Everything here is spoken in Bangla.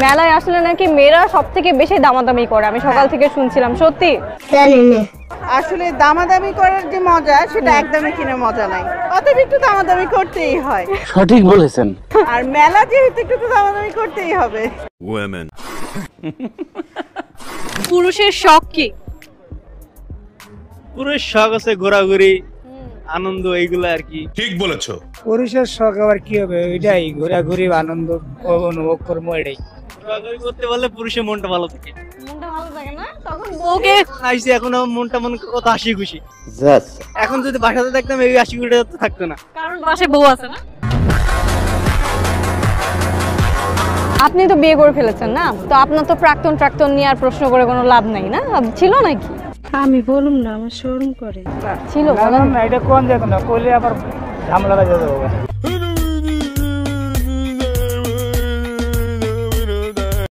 মেলায় আসলে নাকি মেয়েরা সবথেকে বেশি দামাদামি করে, আমি সকাল থেকে শুনছিলাম, সত্যি? আসলে দামাদামি করার যে মজা সেটা একদমই কিনে মজা নাই, অতএব একটু দামাদামি করতেই হয়। সঠিক বলেছেন। আর মেলা যেহেতু একটু তো দামাদামি করতেই হবে। পুরুষের শখ কি? পুরুষ শখ আছে ঘোরাঘুরি, আনন্দ, এইগুলো আর কি। ঠিক বলেছো। পুরুষের শখ আবার কি হবে? ওইটাই ঘোরাঘুরি, আনন্দ অনুভব করবো, এটাই। ঘোরাঘুরি করতে পারলে পুরুষের মনটা ভালো থাকে। মনটা ভালো থাকে না? তখন বউকে আইসি এখন আমার মনটা কত হাসি খুশি। এখন যদি বাসাতে থাকতাম এই হাসি খুশিটা তো থাকতো না, কারণ বাসায় বউ আছে না। আপনি তো বিয়ে করে ফেলেছেন না, তো আপনার তো প্রাক্তন নিয়ে আর প্রশ্ন করে কোনো লাভ নাই না? ছিল নাকি? আমি বলুম না, আমার শরম করে। ছিল, না, এটা কোন জায়গা না, কইলে আবার ঝামেলা লাগে যাবে।